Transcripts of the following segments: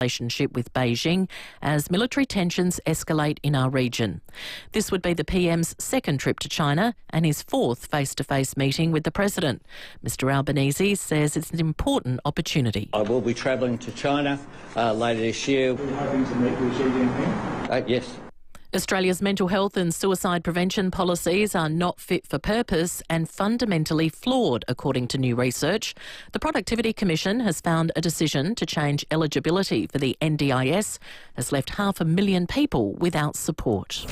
relationship with Beijing as military tensions escalate in our region. This would be the PM's second trip to China and his fourth face-to-face meeting with the President. Mr Albanese says it's an important opportunity. I will be travelling to China later this year. Are you hoping to meet with Xi Jinping? Yes. Australia's mental health and suicide prevention policies are not fit for purpose and fundamentally flawed, according to new research. The Productivity Commission has found a decision to change eligibility for the NDIS has left 500,000 people without support.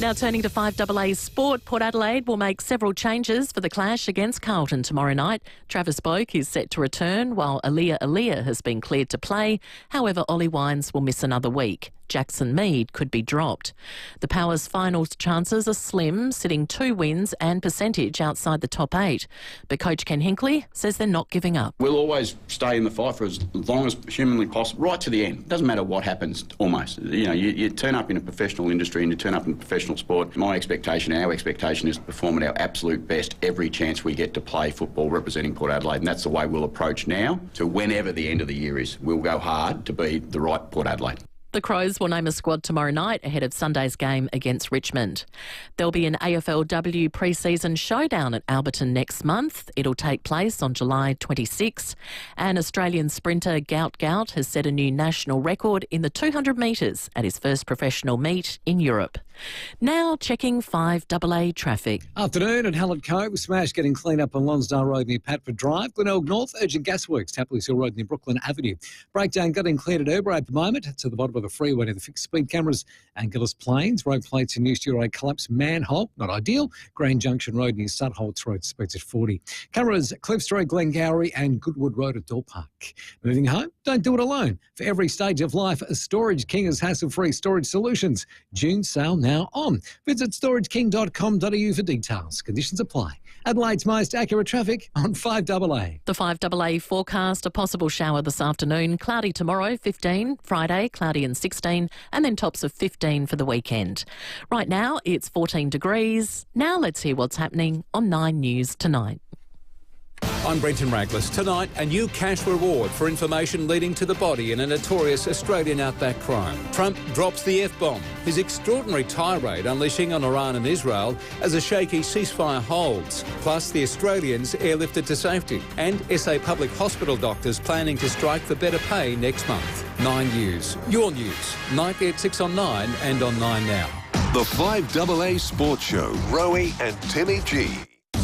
Now turning to FIVEAA sport, Port Adelaide will make several changes for the clash against Carlton tomorrow night. Travis Boak is set to return while Aaliyah has been cleared to play. However, Ollie Wines will miss another week. Jackson Mead could be dropped. The Power's final chances are slim, sitting 2 wins and percentage outside the top 8. But Coach Ken Hinkley says they're not giving up. We'll always stay in the fight for as long as humanly possible, right to the end. It doesn't matter what happens, almost. You know, you turn up in a professional industry and you turn up in professional sport. My expectation, our expectation is to perform at our absolute best every chance we get to play football representing Port Adelaide, and that's the way we'll approach now to whenever the end of the year is. We'll go hard to be the right Port Adelaide. The Crows will name a squad tomorrow night ahead of Sunday's game against Richmond. There'll be an AFLW pre-season showdown at Alberton next month. It'll take place on July 26. And Australian sprinter Gout has set a new national record in the 200 metres at his first professional meet in Europe. Now checking FIVEAA traffic. Afternoon at Hallett Cove. Smash getting cleaned up on Lonsdale Road near Patford Drive. Glenelg North, urgent gasworks. Tapley's Hill Road near Brooklyn Avenue. Breakdown getting cleared at Uber at the moment. To the bottom of the freeway near the fixed speed cameras. Angeles Plains. Road plates in New Studio Road collapse. Manhole, not ideal. Grand Junction Road near Sutholtz Road, speeds at 40. Cameras Cliffs Road, Glengarry and Goodwood Road at Door Park. Moving home? Don't do it alone. For every stage of life, Storage King has hassle-free storage solutions. June sale now on. Visit storageking.com.au for details. Conditions apply. Adelaide's most accurate traffic on FIVEAA. The FIVEAA forecast, a possible shower this afternoon. Cloudy tomorrow, 15. Friday, cloudy and 16. And then tops of 15 for the weekend. Right now, it's 14 degrees. Now let's hear what's happening on 9 News tonight. I'm Brenton Raglas. Tonight, a new cash reward for information leading to the body in a notorious Australian outback crime. Trump drops the F-bomb. His extraordinary tirade unleashing on Iran and Israel as a shaky ceasefire holds. Plus, the Australians airlifted to safety. And SA Public Hospital doctors planning to strike for better pay next month. 9 News. Your news. Nightly at 6 on 9 and on 9 Now. The FIVEAA Sports Show. Rowie and Timmy G.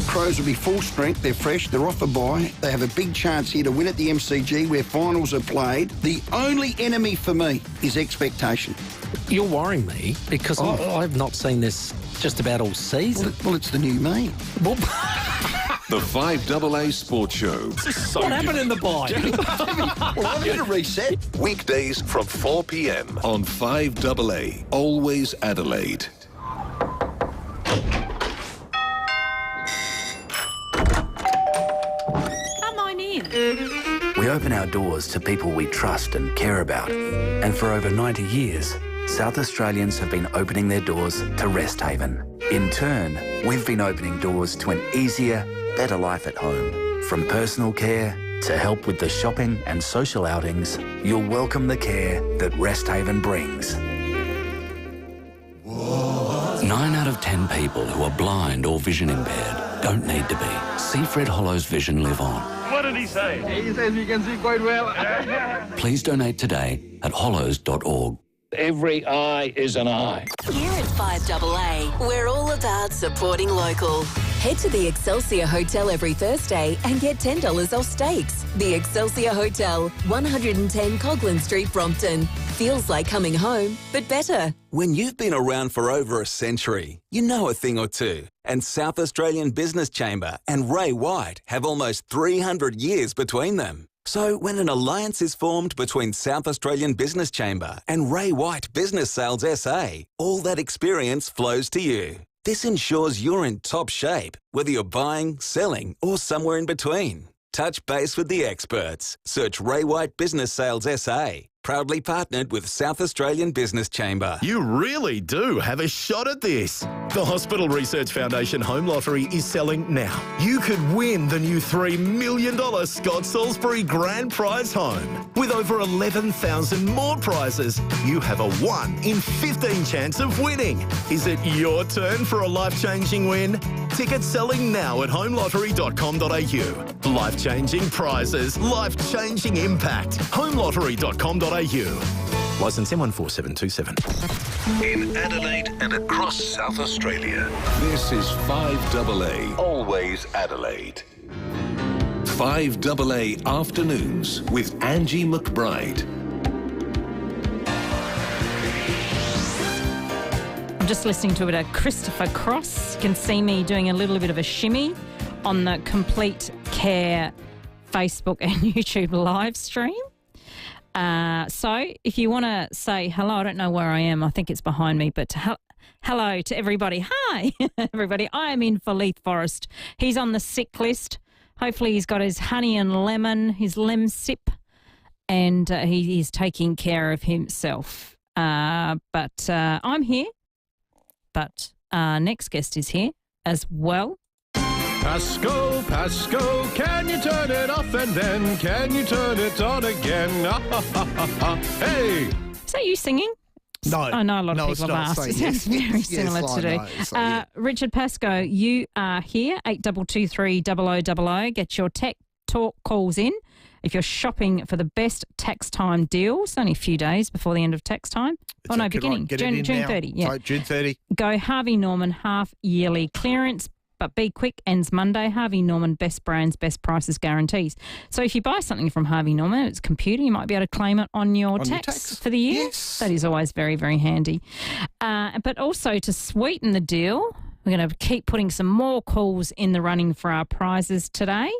Crows will be full strength, they're fresh, they're off a bye. They have a big chance here to win at the MCG where finals are played. The only enemy for me is expectation. You're worrying me because I've not seen this just about all season. Well, it's the new me. Well, The FIVEAA Sports Show. what happened in the bye? Well, I'm going to reset. Weekdays from 4 p.m. on FIVEAA. Always Adelaide. We open our doors to people we trust and care about. And for over 90 years, South Australians have been opening their doors to Rest Haven. In turn, we've been opening doors to an easier, better life at home. From personal care to help with the shopping and social outings, you'll welcome the care that Rest Haven brings. 9 out of 10 people who are blind or vision impaired don't need to be. See Fred Hollow's Vision live on. What did he say? He says you can see quite well. Please donate today at hollows.org. Every eye is an eye. Here at FIVEAA, we're all about supporting local. Head to the Excelsior Hotel every Thursday and get $10 off steaks. The Excelsior Hotel, 110 Coghlan Street, Brompton. Feels like coming home, but better. When you've been around for over a century, you know a thing or two. And South Australian Business Chamber and Ray White have almost 300 years between them. So when an alliance is formed between South Australian Business Chamber and Ray White Business Sales SA, all that experience flows to you. This ensures you're in top shape, whether you're buying, selling, or somewhere in between. Touch base with the experts. Search Ray White Business Sales SA. proudly partnered with South Australian Business Chamber. You really do have a shot at this. The Hospital Research Foundation Home Lottery is selling now. You could win the new $3 million Scott Salisbury Grand Prize home. With over 11,000 more prizes, you have a 1 in 15 chance of winning. Is it your turn for a life-changing win? Tickets selling now at homelottery.com.au. Life-changing prizes, life-changing impact. homelottery.com.au. Licence M14727. In Adelaide and across South Australia, this is 5AA, always Adelaide. 5AA Afternoons with Angie McBride. I'm just listening to a bit of Christopher Cross. You can see me doing a little bit of a shimmy on the Complete Care Facebook and YouTube live stream. So if you want to say hello, I don't know where I am. I think it's behind me, but hello to everybody. Hi, everybody. I am in for Leith Forrest. He's on the sick list. Hopefully he's got his honey and lemon, his Lemsip, and he is taking care of himself. But I'm here. But next guest is here as well. Pasco, can you turn it off and then can you turn it on again? Hey! Is that you singing? No. I know a lot of people have asked. It sounds very similar to do. Richard Pascoe, you are here, 8223 0000. Get your tech talk calls in. If you're shopping for the best tax time deals, only a few days before the end of tax time. Beginning. June 30. Yeah. Sorry, June 30. Go Harvey Norman half yearly clearance. But be quick, ends Monday. Harvey Norman, best brands, best prices guarantees. So if you buy something from Harvey Norman, it's a computer, you might be able to claim it on your tax for the year. Yes. That is always very, very handy. But also to sweeten the deal, we're going to keep putting some more calls in the running for our prizes today.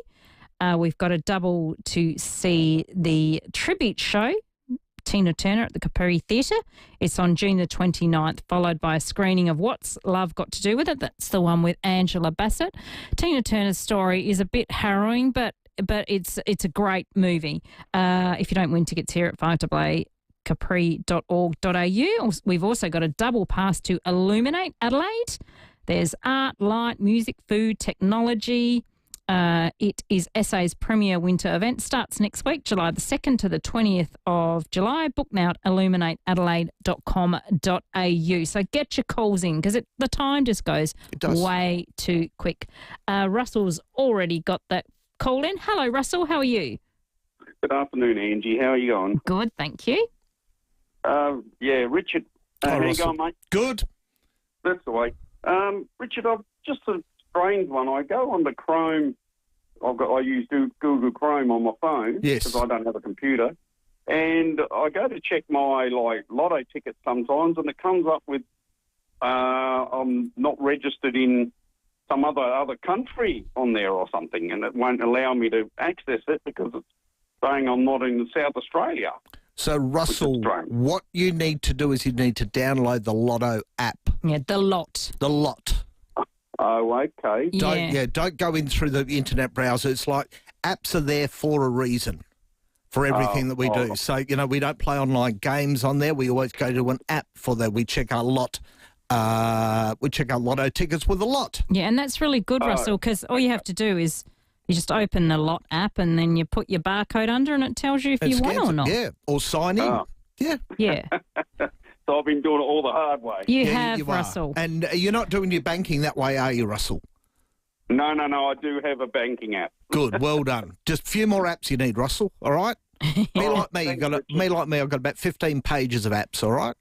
We've got a double to see the tribute show, Tina Turner at the Capri Theatre. It's on June the 29th, followed by a screening of What's Love Got to Do With It. That's the one with Angela Bassett. Tina Turner's story is a bit harrowing, but it's a great movie. If you don't win tickets here at 5AA, capri.org.au. We've also got a double pass to Illuminate Adelaide. There's art, light, music, food, technology. It is SA's premier winter event. Starts next week, July the 2nd to the 20th of July. Book now at illuminateadelaide.com.au. So get your calls in because the time just goes way too quick. Russell's already got that call in. Hello, Russell. How are you? Good afternoon, Angie. How are you going? Good, thank you. Richard. How you going, mate? Good. That's the way. Richard, I've just a strange one. I go on the Chrome. I use Google Chrome on my phone because I don't have a computer, and I go to check my lotto tickets sometimes, and it comes up with I'm not registered in some other country on there or something, and it won't allow me to access it because it's saying I'm not in South Australia. So, Russell, what you need to do is you need to download the Lotto app. Yeah, the lot. The lot. Oh, okay. Don't go in through the internet browser. It's like apps are there for a reason, for everything that we do. So, we don't play online games on there. We always go to an app for that. We check our lot. We check out lotto tickets with a lot. Yeah, and that's really good, Russell, because all you have to do is you just open the lot app and then you put your barcode under and it tells you if you won or not. Yeah, or sign in. Yeah. Yeah. So I've been doing it all the hard way. You have, Russell. And you're not doing your banking that way, are you, Russell? No. I do have a banking app. Good. Well done. Just a few more apps you need, Russell. All right. Be like me. I've got about 15 pages of apps. All right.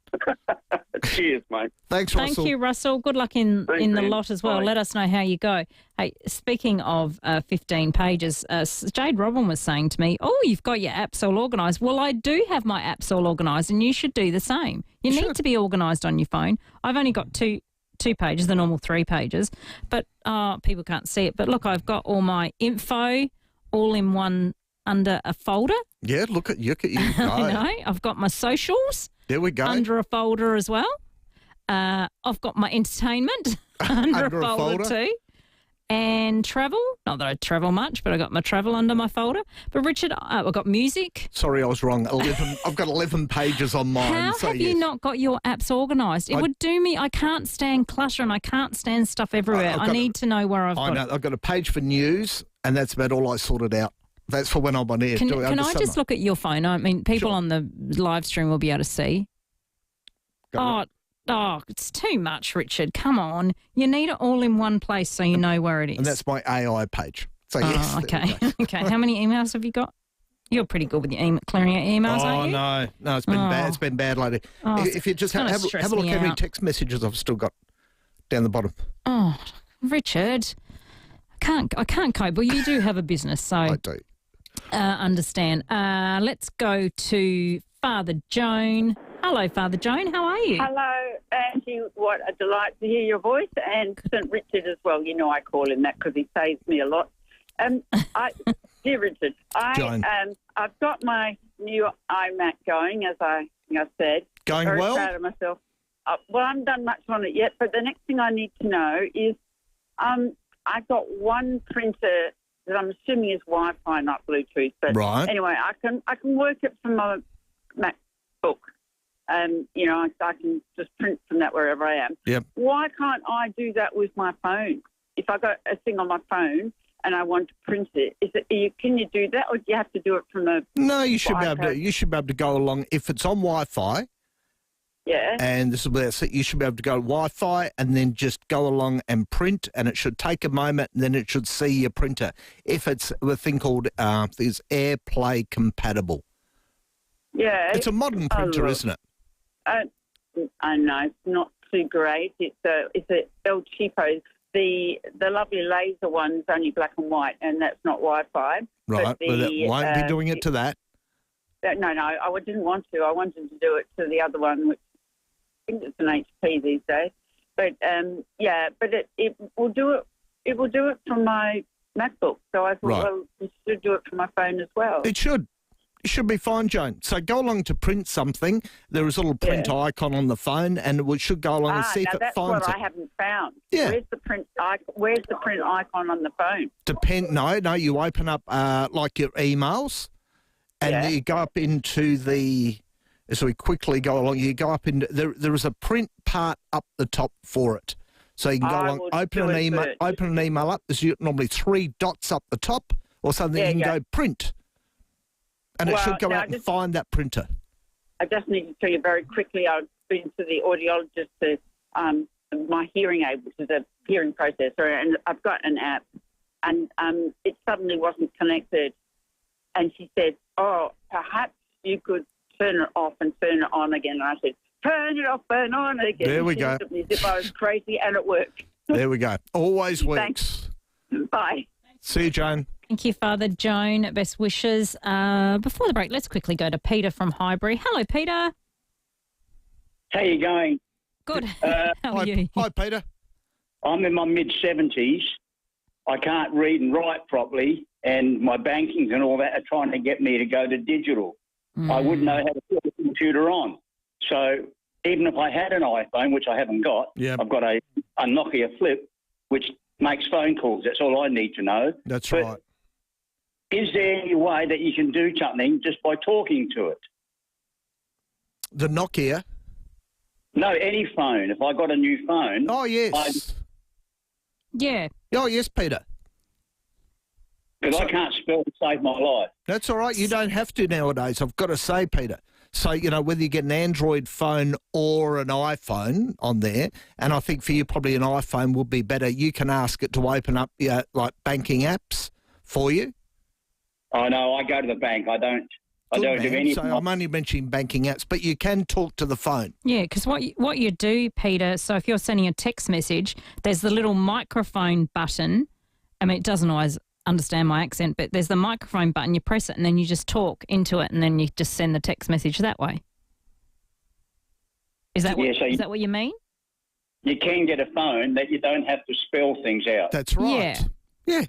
Cheers, mate. Thanks, Russell. Thank you, Russell. Good luck in the lot as well. Bye. Let us know how you go. Hey, speaking of 15 pages, Jade Robin was saying to me, you've got your apps all organised. Well, I do have my apps all organised and you should do the same. You need to be organised on your phone. I've only got two pages, the normal 3 pages, but people can't see it. But look, I've got all my info all in one under a folder. Yeah, look at you. I know. I've got my socials. There we go. Under a folder as well. I've got my entertainment under a folder too. and travel. Not that I travel much, but I got my travel under my folder. But Richard, I've got music. Sorry, I was wrong. 11. I've got 11 pages on mine. How have you not got your apps organised? It would do me. I can't stand clutter and I can't stand stuff everywhere. I need to know where I've got it. I've got a page for news, and that's about all I sorted out. That's for when I'm on air. Can I just look at your phone? I mean, people on the live stream will be able to see. Oh, it's too much, Richard. Come on. You need it all in one place so you know where it is. And that's my AI page. So, yes. Okay. Okay. How many emails have you got? You're pretty good with your clearing out emails, aren't you? No, it's been bad. It's been bad lately. If you just have a look how many text messages I've still got down the bottom. Oh, Richard, I can't cope. Well, you do have a business, so I do. Understand. Let's go to Father Joan. Hello, Father Joan. How are you? Hello, Angie. What a delight to hear your voice, and St. Richard as well. You know I call him that because he saves me a lot. Dear Richard, I've got my new iMac going, as I said. Going very well? Very proud of myself. Well, I haven't done much on it yet, but the next thing I need to know is I've got one printer that I'm assuming is Wi-Fi, not Bluetooth. But anyway, I can work it from my MacBook. You know, I can just print from that wherever I am. Yep. Why can't I do that with my phone? If I got a thing on my phone and I want to print it, can you do that, or do you have to do it from a? No, you should be able to. You should be able to go along if it's on Wi-Fi. Yeah. And this is where you should be able to go to Wi-Fi and then just go along and print, and it should take a moment, and then it should see your printer. If it's a thing called is AirPlay compatible. Yeah. It's a modern printer, isn't it? I know it's not too great. It's a El Cheapo. The lovely laser one's only black and white, and that's not Wi-Fi. Right, but it won't be doing it to that. No, I didn't want to. I wanted to do it to the other one, which I think it's an HP these days. But but it will do it. It will do it from my MacBook. So I thought, well, it should do it from my phone as well. It should. It should be fine, Joan. So go along to print something. There is a little print icon on the phone, and it should go along and see if it finds it. That's what I haven't found. Yeah. Where's the print icon on the phone? No, you open up like your emails, and you go up into the. As we quickly go along, you go up into there is a print part up the top for it. So you can go along, open an email up. There's normally 3 dots up the top, or something. You can go print. And it should go out and find that printer. I just need to tell you very quickly, I've been to the audiologist for my hearing aid, which is a hearing processor, and I've got an app, and it suddenly wasn't connected. And she said, oh, perhaps you could turn it off and turn it on again. And I said, turn it off, turn it on again. There we go. As if I was crazy, and it worked. There we go. Always works. Thanks. Bye. See you, Joan. Thank you, Father Joan. Best wishes. Before the break, let's quickly go to Peter from Highbury. Hello, Peter. How you going? Good. How are you? Hi, Peter. I'm in my mid-70s. I can't read and write properly, and my bankings and all that are trying to get me to go to digital. I wouldn't know how to put the computer on. So even if I had an iPhone, which I haven't got, I've got a Nokia Flip, which makes phone calls. That's all I need to know. That's right. Is there any way that you can do something just by talking to it? The Nokia? No, any phone. If I got a new phone... Oh, yes. Yeah. Oh, yes, Peter. Because I can't spell to save my life. That's all right. You don't have to nowadays, I've got to say, Peter. So, you know, whether you get an Android phone or an iPhone on there, and I think for you probably an iPhone would be better, you can ask it to open up, like, banking apps for you. I know. I go to the bank. I don't do anything. So I'm only mentioning banking apps, but you can talk to the phone. Yeah, because what you do, Peter, so if you're sending a text message, there's the little microphone button. I mean, it doesn't always understand my accent, but there's the microphone button. You press it and then you just talk into it and then you just send the text message that way. Is that what you mean? You can get a phone that you don't have to spell things out. That's right. Yeah.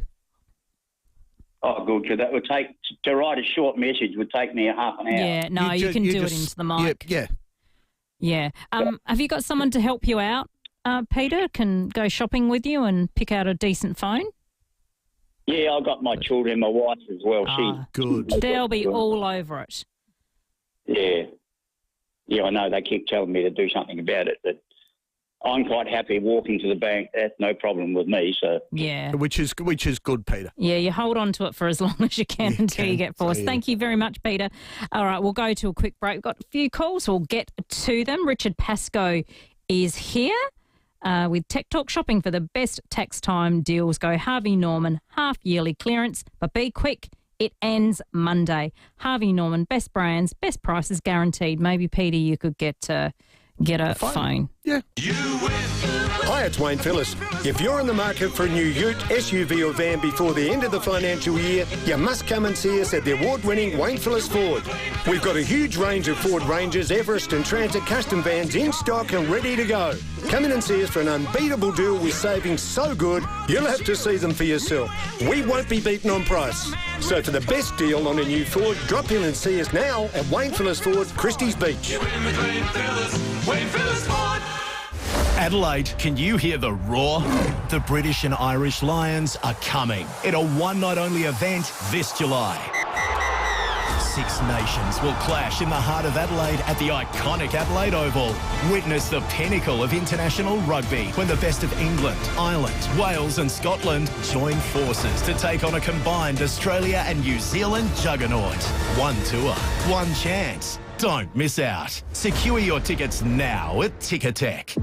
Oh, good, because that would take, to write a short message would take me a half an hour. Yeah, no, you can do it into the mic. Yeah. Yeah. Have you got someone to help you out? Peter, can go shopping with you and pick out a decent phone? Yeah, I've got my children, my wife as well. Good. They'll be all over it. Yeah. Yeah, I know. They keep telling me to do something about it, but I'm quite happy walking to the bank. That's no problem with me. So yeah, which is good, Peter. Yeah, you hold on to it for as long as you can until you get forced. Thank you very much, Peter. All right, we'll go to a quick break. We've got a few calls. We'll get to them. Richard Pascoe is here with Tech Talk. Shopping for the best tax time deals. Go Harvey Norman half-yearly clearance, but be quick. It ends Monday. Harvey Norman, best brands, best prices guaranteed. Maybe, Peter, you could get a phone. Yeah. Hi, it's Wayne Phillips. If you're in the market for a new ute, SUV or van before the end of the financial year, you must come and see us at the award-winning Wayne Phillips Ford. We've got a huge range of Ford Rangers, Everest and Transit custom vans in stock and ready to go. Come in and see us for an unbeatable deal with savings so good, you'll have to see them for yourself. We won't be beaten on price. So for the best deal on a new Ford, drop in and see us now at Wayne Phillips Ford, Christie's Beach. Adelaide, can you hear the roar? The British and Irish Lions are coming in a one-night-only event this July. 6 nations will clash in the heart of Adelaide at the iconic Adelaide Oval. Witness the pinnacle of international rugby when the best of England, Ireland, Wales and Scotland join forces to take on a combined Australia and New Zealand juggernaut. One tour, one chance. Don't miss out. Secure your tickets now at Ticketek.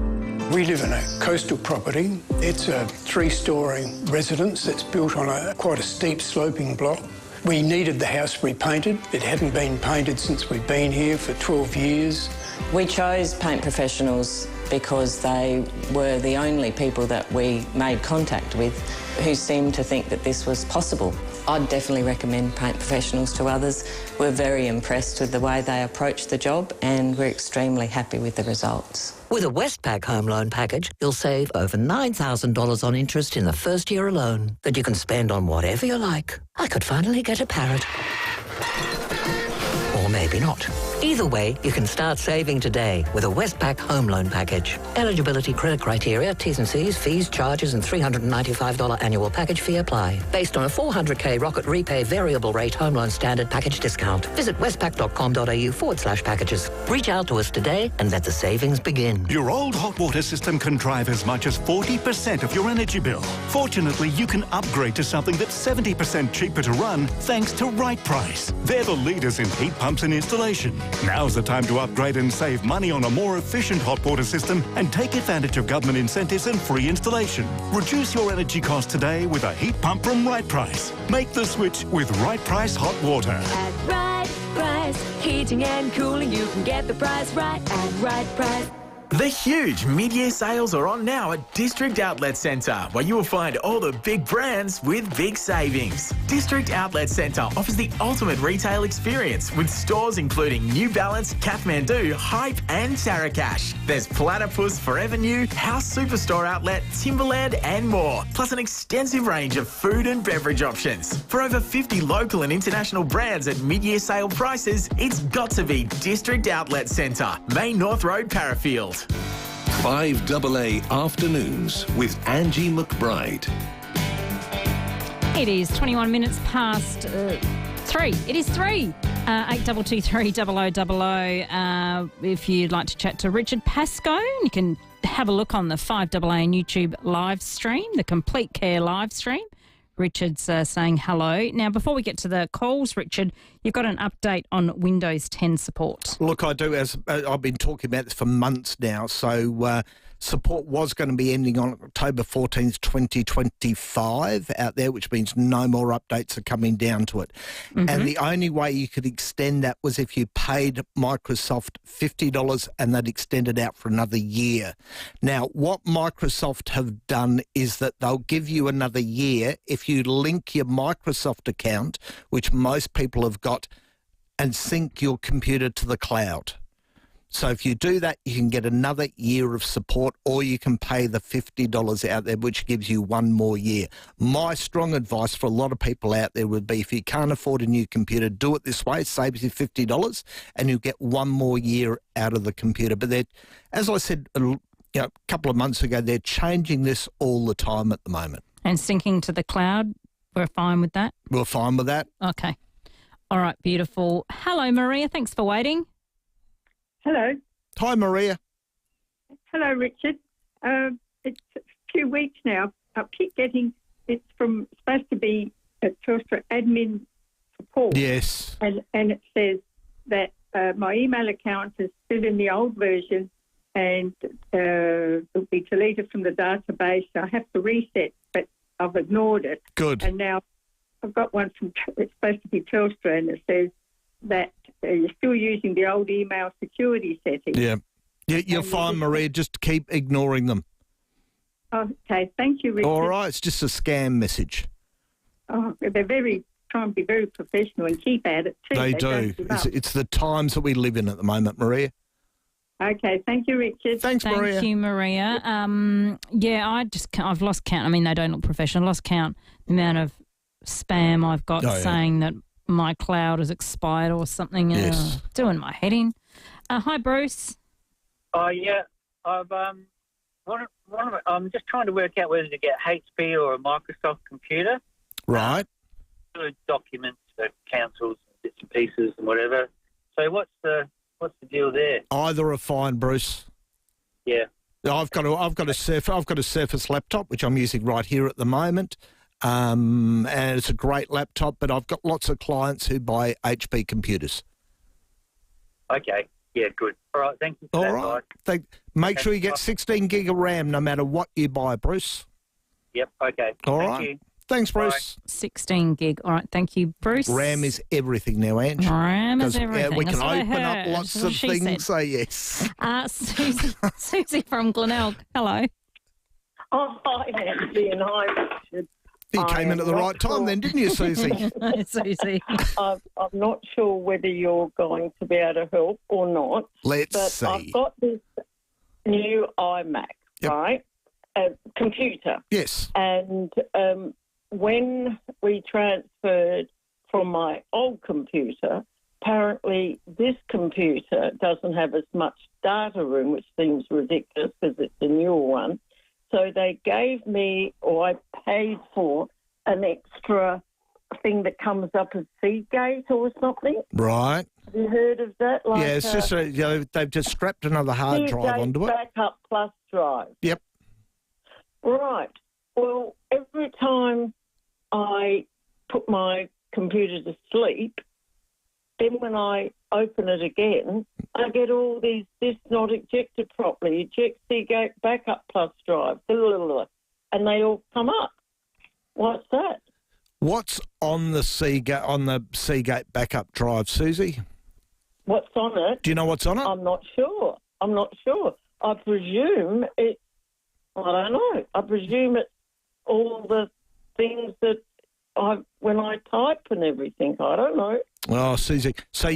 We live in a coastal property. It's a 3-storey residence that's built on quite a steep sloping block. We needed the house repainted. It hadn't been painted since we've been here for 12 years. We chose Paint Professionals because they were the only people that we made contact with who seemed to think that this was possible. I'd definitely recommend Paint Professionals to others. We're very impressed with the way they approach the job and we're extremely happy with the results. With a Westpac home loan package, you'll save over $9,000 on interest in the first year alone that you can spend on whatever you like. I could finally get a parrot. Or maybe not. Either way, you can start saving today with a Westpac home loan package. Eligibility, credit criteria, T's and C's, fees, charges and $395 annual package fee apply. Based on a 400k Rocket Repay variable rate home loan standard package discount. Visit westpac.com.au/packages. Reach out to us today and let the savings begin. Your old hot water system can drive as much as 40% of your energy bill. Fortunately, you can upgrade to something that's 70% cheaper to run thanks to Right Price. They're the leaders in heat pumps and installation. Now's the time to upgrade and save money on a more efficient hot water system and take advantage of government incentives and free installation. Reduce your energy costs today with a heat pump from Right Price. Make the switch with Right Price Hot Water. At Right Price, heating and cooling, you can get the price right at Right Price. The huge mid-year sales are on now at District Outlet Centre, where you will find all the big brands with big savings. District Outlet Centre offers the ultimate retail experience with stores including New Balance, Kathmandu, Hype and Sarakash. There's Platypus, Forever New, House Superstore Outlet, Timberland and more, plus an extensive range of food and beverage options. For over 50 local and international brands at mid-year sale prices, it's got to be District Outlet Centre, Main North Road, Parafield. 5AA Afternoons with Angie McBride. It is 21 minutes past 3. It is 3. 8223 0000. If you'd like to chat to Richard Pascoe, you can have a look on the 5AA YouTube live stream, the Complete Care live stream. Richard's saying hello. Now, before we get to the calls, Richard, you've got an update on Windows 10 support. Look, I do, as I've been talking about this for months now. So support was going to be ending on October 14th, 2025 out there, which means no more updates are coming down to it. Mm-hmm. And the only way you could extend that was if you paid Microsoft $50 and they'd extend it out for another year. Now, what Microsoft have done is that they'll give you another year if you link your Microsoft account, which most people have got, and sync your computer to the cloud. So if you do that, you can get another year of support, or you can pay the $50 out there, which gives you one more year. My strong advice for a lot of people out there would be, if you can't afford a new computer, do it this way. It saves you $50 and you get one more year out of the computer. But as I said, a couple of months ago. They're changing this all the time at the moment. And syncing to the cloud, we're fine with that? We're fine with that. Okay. All right, beautiful. Hello, Maria. Thanks for waiting. Hello. Hi, Maria. Hello, Richard. It's a few weeks now. I keep getting, it's supposed to be at Telstra admin support. Yes. And it says that my email account is still in the old version and it'll be deleted from the database. I have to reset, but I've ignored it. Good. And now I've got one from, it's supposed to be Telstra, and it says that you're still using the old email security settings. Yeah. You're fine, Maria. Just keep ignoring them. Okay, thank you, Richard. All right, it's just a scam message. Oh, they're trying to be very professional and keep at it too. They do. don't give up. It's the times that we live in at the moment, Maria. Okay, thank you, Richard. Thanks, Maria. Thank you, Maria. I've lost count. I mean, they don't look professional. Lost count the amount of spam I've got saying that my cloud has expired or something. Yes. Doing my head in. Hi, Bruce. Yeah, I'm just trying to work out whether to get HP or a Microsoft computer. Right. Documents for councils, bits and pieces, and whatever. So what's the deal there? Either are fine, Bruce. Yeah. I've got a Surface laptop which I'm using right here at the moment, and it's a great laptop. But I've got lots of clients who buy HP computers. Okay. Yeah, good. All right, thank you for that, guys. Make sure you get 16 gig of RAM no matter what you buy, Bruce. Yep, okay. All Thank right. you. Thanks, Bruce. 16 gig. All right, thank you, Bruce. RAM is everything now, Ange. RAM is everything. We can That's what I open up heard. lots That's what of she things, said. so yes. Susie from Glenelg. Hello. Oh, hi, Angie, and hi, Richard. You came in at the right time then, didn't you, Susie? Susie. I'm not sure whether you're going to be able to help or not. Let's but see. I've got this new iMac, right? A computer. Yes. And when we transferred from my old computer, apparently this computer doesn't have as much data room, which seems ridiculous because it's a newer one. So they gave me, or I paid for, an extra thing that comes up as Seagate or something. Right. Have you heard of that? Like, Yeah, it's just they've just strapped another hard drive Seagate onto it. Backup Plus drive. Yep. Right. Well, every time I put my computer to sleep, then when I open it again, I get all these, this not ejected properly, eject Seagate Backup Plus drive, blah, blah, blah, and they all come up. What's that? What's on the Seagate backup drive, Susie? What's on it? Do you know what's on it? I'm not sure. I presume it's, I don't know. I presume it's all the things that when I type and everything. I don't know. Oh, Susie. So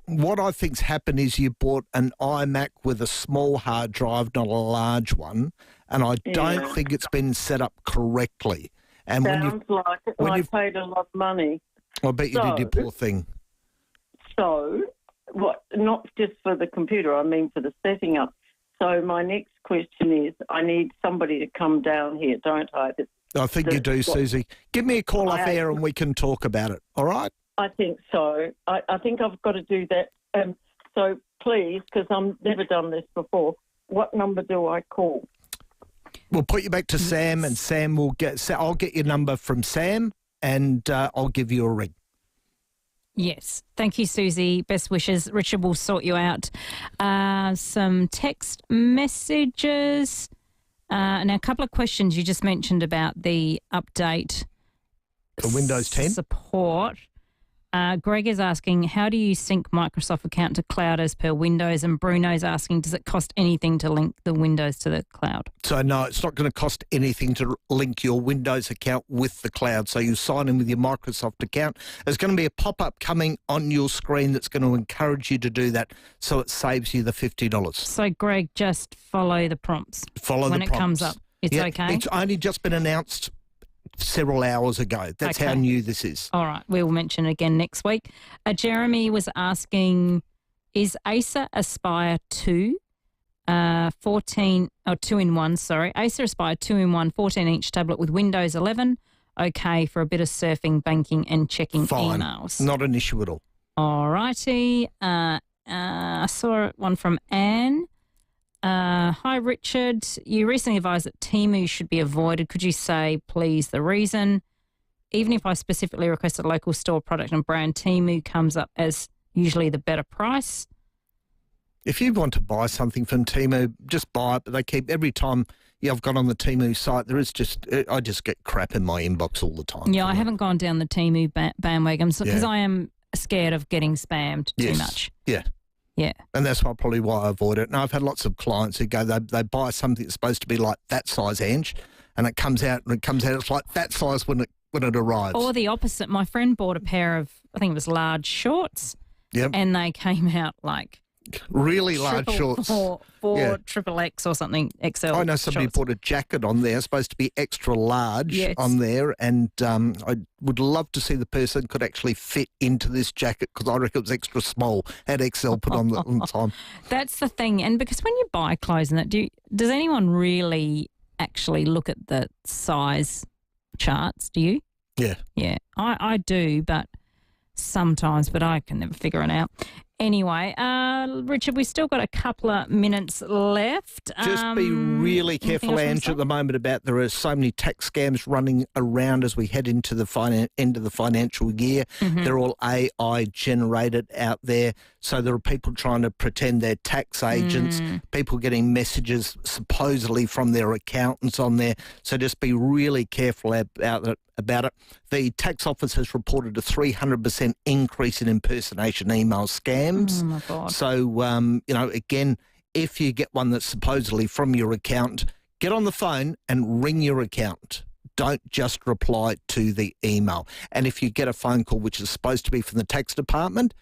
what I think's happened is you bought an iMac with a small hard drive, not a large one, and I don't think it's been set up correctly. And Sounds like it. I paid a lot of money. I bet you did, you poor thing. So, not just for the computer, I mean for the setting up. So my next question is, I need somebody to come down here, don't I? I think you do, Susie. Give me a call off air and we can talk about it, all right? I think so. I think I've got to do that. So please, because I've never done this before, what number do I call? We'll put you back to Sam, and Sam will I'll get your number from Sam, and I'll give you a ring. Yes. Thank you, Susie. Best wishes. Richard will sort you out. Some text messages. Now, a couple of questions you just mentioned about the update. For Windows 10? Support. Greg is asking, how do you sync Microsoft account to cloud as per Windows? And Bruno's asking, does it cost anything to link the Windows to the cloud? So, no, it's not going to cost anything to link your Windows account with the cloud. So you sign in with your Microsoft account. There's going to be a pop-up coming on your screen that's going to encourage you to do that, so it saves you the $50. So, Greg, just follow the prompts. Follow when the it prompts. comes up. It's okay? It's only just been announced several hours ago. That's how new this is. All right. We'll mention it again next week. Jeremy was asking, is Acer Aspire 2 2-in-1, sorry. Acer Aspire 2-in-1, 14-inch tablet with Windows 11. Okay for a bit of surfing, banking and checking emails. Not an issue at all. All righty. I saw one from Anne. Hi, Richard. You recently advised that Temu should be avoided. Could you say, please, the reason? Even if I specifically requested a local store product and brand, Temu comes up as usually the better price. If you want to buy something from Temu, just buy it. But they keep, every time I've gone on the Temu site, I just get crap in my inbox all the time. Yeah, I haven't gone down the Temu bandwagon because I am scared of getting spammed too much. Yeah. Yeah. And that's probably why I avoid it. And I've had lots of clients who go, they buy something that's supposed to be like that size, Ange, and it comes out, it's like that size when it arrives. Or the opposite. My friend bought a pair of, I think it was large shorts. Yep. And they came out like really large shorts. Triple X or something, XL. I know somebody shorts. put a jacket on there, supposed to be extra large on there, and I would love to see the person could actually fit into this jacket because I reckon it was extra small, had XL put on the time. That's the thing, and because when you buy clothes and that, does anyone really actually look at the size charts? Do you? Yeah. Yeah, I do, but sometimes, but I can never figure it out. Anyway, Richard, we've still got a couple of minutes left. Just be really careful, Ange, at the moment about there are so many tax scams running around as we head into the end of the financial year. Mm-hmm. They're all AI generated out there. So there are people trying to pretend they're tax agents, people getting messages supposedly from their accountants on there. So just be really careful about it. The tax office has reported a 300% increase in impersonation email scams. Oh, my God. So, again, if you get one that's supposedly from your accountant, get on the phone and ring your accountant. Don't just reply to the email. And if you get a phone call which is supposed to be from the tax department,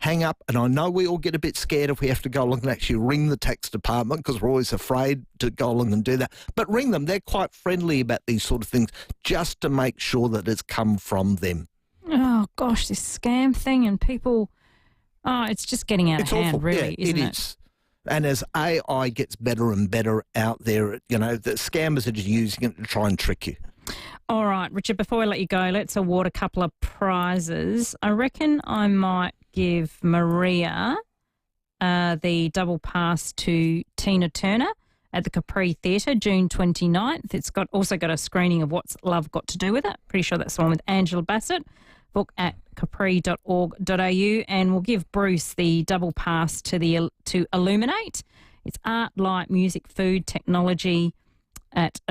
hang up. And I know we all get a bit scared if we have to go along and actually ring the tax department because we're always afraid to go along and do that. But ring them. They're quite friendly about these sort of things just to make sure that it's come from them. Oh, gosh, this scam thing and people, it's just getting out of hand, awful. really, isn't it? It is. And as AI gets better and better out there, the scammers are just using it to try and trick you. All right, Richard, before we let you go, let's award a couple of prizes. I reckon I might give Maria the double pass to Tina Turner at the Capri Theatre, June 29th. It's also got a screening of What's Love Got to Do With It. Pretty sure that's the one with Angela Bassett. Book at capri.org.au, and we'll give Bruce the double pass to Illuminate. It's art, light, music, food, technology at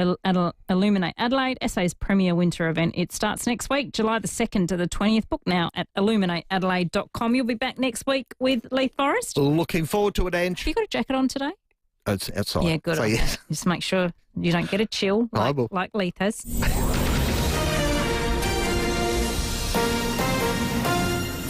Illuminate Adelaide, SA's premier winter event. It starts next week, July the 2nd to the 20th. Book now at illuminateadelaide.com. You'll be back next week with Leith Forrest. Looking forward to it, Ange. Have you got a jacket on today? It's outside. Yeah, good. So, yes. Just make sure you don't get a chill like Leith has.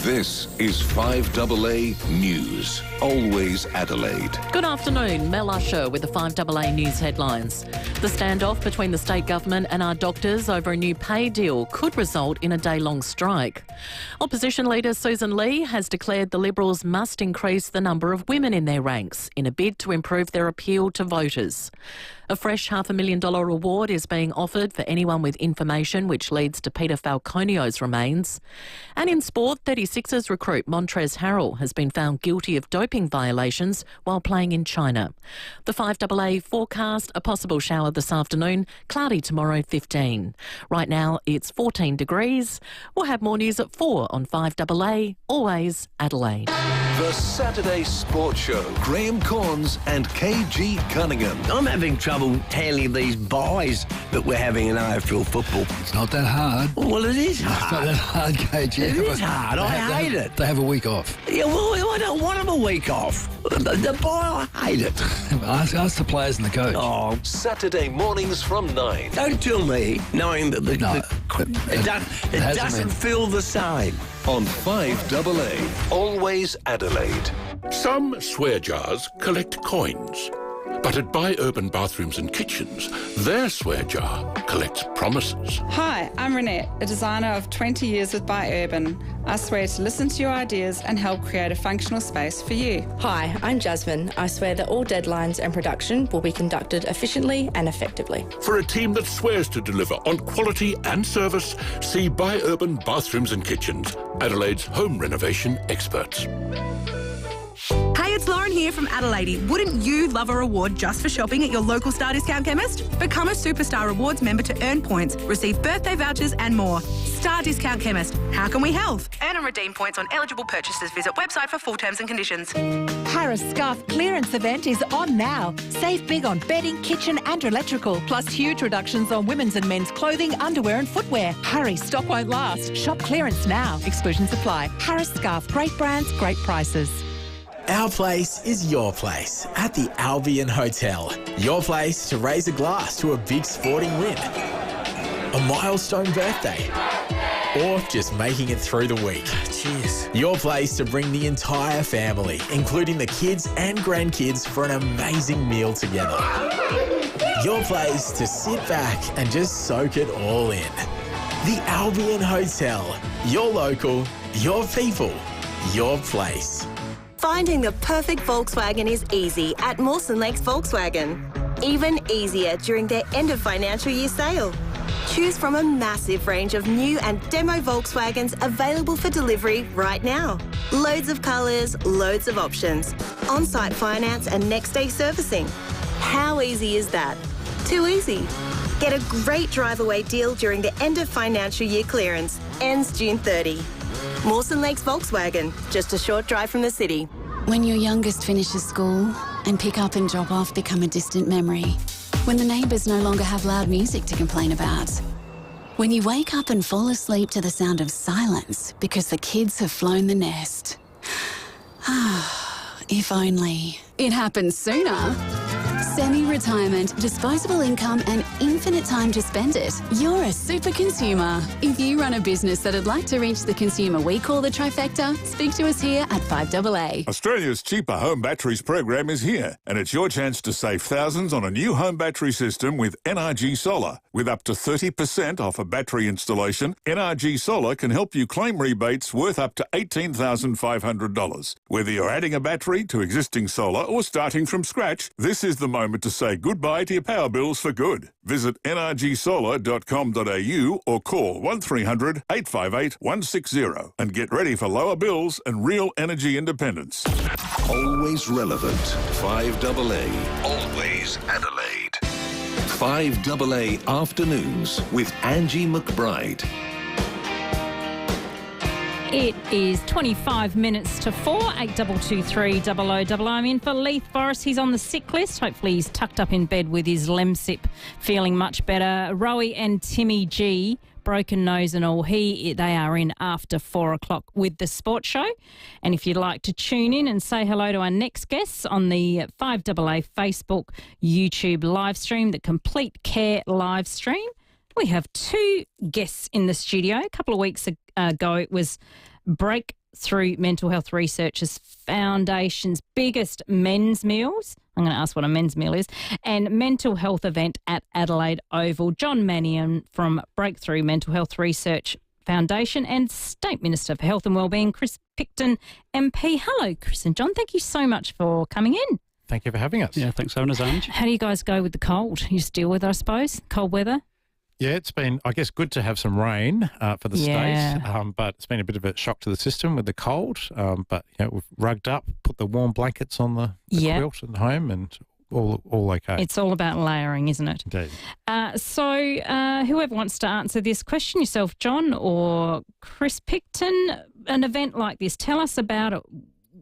This is 5AA News, always Adelaide. Good afternoon, Mel Usher with the 5AA News headlines. The standoff between the state government and our doctors over a new pay deal could result in a day-long strike. Opposition leader Susan Lee has declared the Liberals must increase the number of women in their ranks in a bid to improve their appeal to voters. A fresh $500,000 reward is being offered for anyone with information which leads to Peter Falconio's remains. And in sport, 36ers recruit Montrezl Harrell has been found guilty of doping violations while playing in China. The 5AA forecast, a possible shower this afternoon, cloudy tomorrow 15. Right now it's 14 degrees. We'll have more news at 4 on 5AA, always Adelaide. The Saturday Sports Show, Graham Corns and KG Cunningham. I'm having trouble handling these buys that we're having in AFL football. It's not that hard. Well, it is hard. It's not that hard, KG. It is hard. I hate it. They have a week off. Yeah, well, I don't want them a week off. The buy, I hate it. Ask the players and the coach. Oh, Saturday mornings from 9. Don't tell me, knowing that it doesn't feel the same. On 5AA, always Adelaide. Some swear jars collect coins. But at Buy Urban Bathrooms and Kitchens, their swear jar collects promises. Hi, I'm Renette, a designer of 20 years with Buy Urban. I swear to listen to your ideas and help create a functional space for you. Hi, I'm Jasmine. I swear that all deadlines and production will be conducted efficiently and effectively. For a team that swears to deliver on quality and service, see Buy Urban Bathrooms and Kitchens, Adelaide's home renovation experts. Hey, it's Lauren here from Adelaide. Wouldn't you love a reward just for shopping at your local Star Discount chemist? Become a Superstar Rewards member to earn points, receive birthday vouchers and more. Star Discount Chemist. How can we help? Earn and redeem points on eligible purchases. Visit website for full terms and conditions. Harris Scarf clearance event is on now. Save big on bedding, kitchen and electrical, plus huge reductions on women's and men's clothing, underwear and footwear. Hurry, stock won't last. Shop clearance now. Exclusions apply. Harris Scarf. Great brands, great prices. Our place is your place at the Albion Hotel. Your place to raise a glass to a big sporting win, a milestone birthday, or just making it through the week. Cheers. Your place to bring the entire family, including the kids and grandkids, for an amazing meal together. Your place to sit back and just soak it all in. The Albion Hotel. Your local, your people, your place. Finding the perfect Volkswagen is easy at Mawson Lakes Volkswagen. Even easier during their end of financial year sale. Choose from a massive range of new and demo Volkswagens available for delivery right now. Loads of colours, loads of options. On-site finance and next-day servicing. How easy is that? Too easy. Get a great drive-away deal during the end of financial year clearance. Ends June 30. Mawson Lakes Volkswagen, just a short drive from the city. When your youngest finishes school and pick up and drop off become a distant memory. When the neighbours no longer have loud music to complain about. When you wake up and fall asleep to the sound of silence because the kids have flown the nest. If only it happened sooner. Semi-retirement, disposable income and infinite time to spend it. You're a super consumer. If you run a business that'd like to reach the consumer we call the trifecta, speak to us here at FIVEAA. Australia's cheaper home batteries program is here, and it's your chance to save thousands on a new home battery system with NRG Solar. With up to 30% off a battery installation, NRG Solar can help you claim rebates worth up to $18,500. Whether you're adding a battery to existing solar or starting from scratch, this is the moment to say goodbye to your power bills for good. Visit nrgsolar.com.au or call 1300 858 160 and get ready for lower bills and real energy independence. Always relevant. 5AA. Always Adelaide. 5AA Afternoons with Angie McBride. It is 25 minutes to 4, 8223 0000. I'm in for Leith Forrest. He's on the sick list. Hopefully he's tucked up in bed with his Lemsip, feeling much better. Rowie and Timmy G, broken nose and all, they are in after 4 o'clock with the Sports Show. And if you'd like to tune in and say hello to our next guests on the 5AA Facebook, YouTube live stream, the Complete Care live stream, we have two guests in the studio. A couple of weeks ago, it was Breakthrough Mental Health Researchers Foundation's biggest men's meals. I'm going to ask what a men's meal is. And mental health event at Adelaide Oval. John Mannion from Breakthrough Mental Health Research Foundation and State Minister for Health and Wellbeing, Chris Picton, MP. Hello, Chris and John. Thank you so much for coming in. Thank you for having us. Yeah, thanks for having us, Ange. How do you guys go with the cold? You just deal with it, I suppose, cold weather? Yeah, it's been, I guess, good to have some rain for the state, but it's been a bit of a shock to the system with the cold. But we've rugged up, put the warm blankets on the quilt at home, and all okay. It's all about layering, isn't it? Indeed. So whoever wants to answer this question, yourself, John, or Chris Picton, an event like this, tell us about it,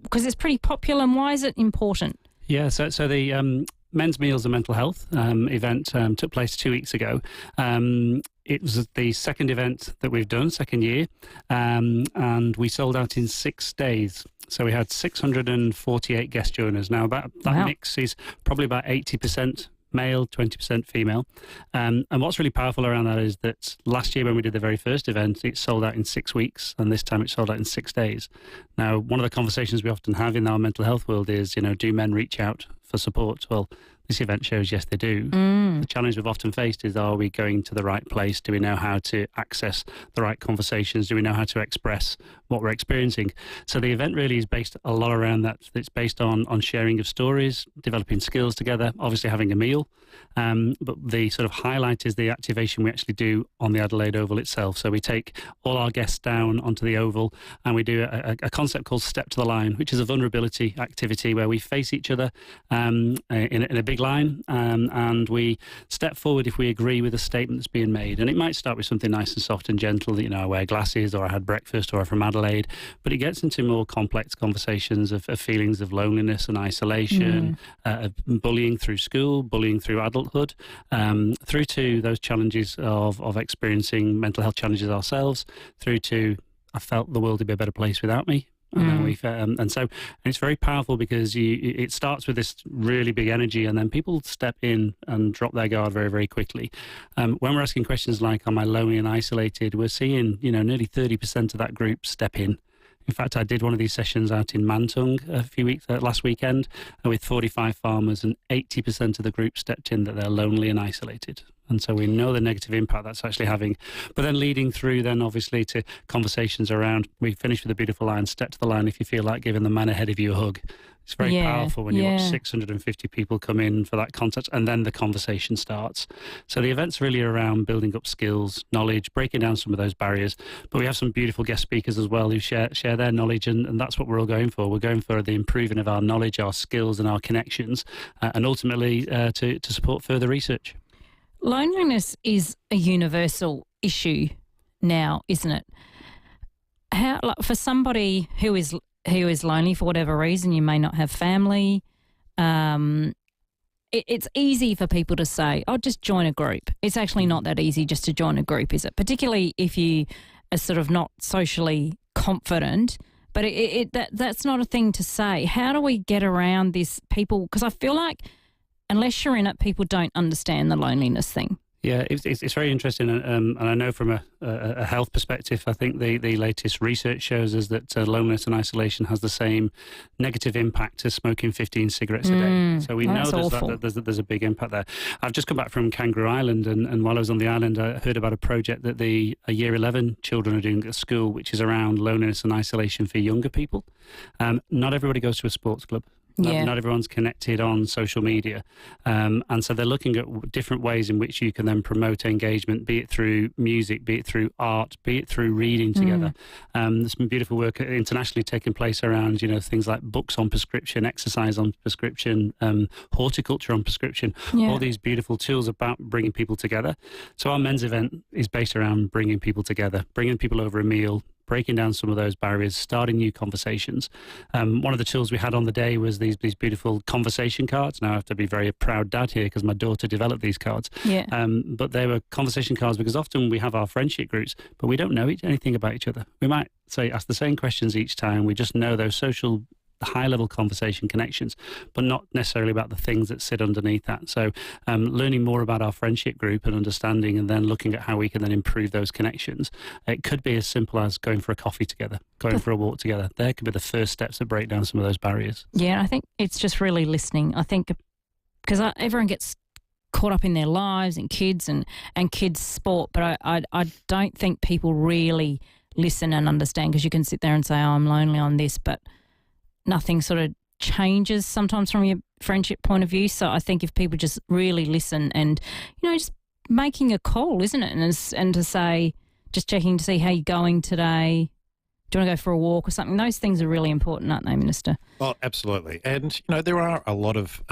because it's pretty popular, and why is it important? Yeah, so the Men's Meals and Mental Health event took place 2 weeks ago. It was the second event that we've done, second year, and we sold out in 6 days. So we had 648 guest joiners. Now, that mix is probably about 80% male, 20% female. And what's really powerful around that is that last year when we did the very first event, it sold out in 6 weeks, and this time it sold out in 6 days. Now, one of the conversations we often have in our mental health world is, do men reach out for support? Well, This event shows, yes, they do. The challenge we've often faced is, are we going to the right place? Do we know how to access the right conversations? Do we know how to express what we're experiencing? So the event really is based a lot around that. It's based on sharing of stories, developing skills together, obviously having a meal. But the sort of highlight is the activation we actually do on the Adelaide Oval itself. So we take all our guests down onto the Oval and we do a concept called Step to the Line, which is a vulnerability activity where we face each other in a big line, and we step forward if we agree with a statement that's being made. And it might start with something nice and soft and gentle, you know, I wear glasses, or I had breakfast, or I'm from Adelaide, but it gets into more complex conversations of feelings of loneliness and isolation, of bullying through school, bullying through adulthood, through to those challenges of experiencing mental health challenges ourselves, through to I felt the world would be a better place without me. And then and it's very powerful because it starts with this really big energy, and then people step in and drop their guard very, very quickly. When we're asking questions like, am I lonely and isolated, we're seeing, you know, nearly 30% of that group step in. In fact, I did one of these sessions out in Mantung last weekend with 45 farmers, and 80% of the group stepped in that they're lonely and isolated. And so we know the negative impact that's actually having. But then leading through then obviously to conversations around, we finish with a beautiful line, step to the line if you feel like giving the man ahead of you a hug. It's very powerful when you watch 650 people come in for that contact, and then the conversation starts. So the event's really around building up skills, knowledge, breaking down some of those barriers. But we have some beautiful guest speakers as well who share their knowledge, and that's what we're all going for. We're going for the improving of our knowledge, our skills and our connections, and ultimately to support further research. Loneliness is a universal issue now, isn't it? How, like, for somebody who is lonely for whatever reason, you may not have family, it's easy for people to say, oh, just join a group. It's actually not that easy just to join a group, is it? Particularly if you are sort of not socially confident, but that's not a thing to say. How do we get around this, people? Because I feel like unless you're in it, people don't understand the loneliness thing. Yeah, it's very interesting, and I know from a health perspective, I think the latest research shows us that loneliness and isolation has the same negative impact as smoking 15 cigarettes a day. So we know there's a big impact there. I've just come back from Kangaroo Island, and while I was on the island, I heard about a project that the Year 11 children are doing at school, which is around loneliness and isolation for younger people. Not everybody goes to a sports club. Not everyone's connected on social media. And so they're looking at different ways in which you can then promote engagement, be it through music, be it through art, be it through reading together. There's some beautiful work internationally taking place around, you know, things like books on prescription, exercise on prescription, horticulture on prescription, all these beautiful tools about bringing people together. So our men's event is based around bringing people together, bringing people over a meal, breaking down some of those barriers, starting new conversations. One of the tools we had on the day was these beautiful conversation cards. Now I have to be very proud dad here because my daughter developed these cards. But they were conversation cards because often we have our friendship groups, but we don't know anything about each other. We might ask the same questions each time. We just know those social high-level conversation connections, but not necessarily about the things that sit underneath that. So learning more about our friendship group and understanding, and then looking at how we can then improve those connections. It could be as simple as going for a coffee together, going for a walk together. There could be the first steps that break down some of those barriers. Yeah, I think it's just really listening. I think because everyone gets caught up in their lives and kids and kids' sport, but I don't think people really listen and understand, because you can sit there and say, oh, I'm lonely on this, but nothing sort of changes sometimes from your friendship point of view. So I think if people just really listen and, you know, just making a call, isn't it? And to say, just checking to see how you're going today. Do you want to go for a walk or something? Those things are really important, aren't they, Minister? Oh, absolutely. And, you know, there are a lot of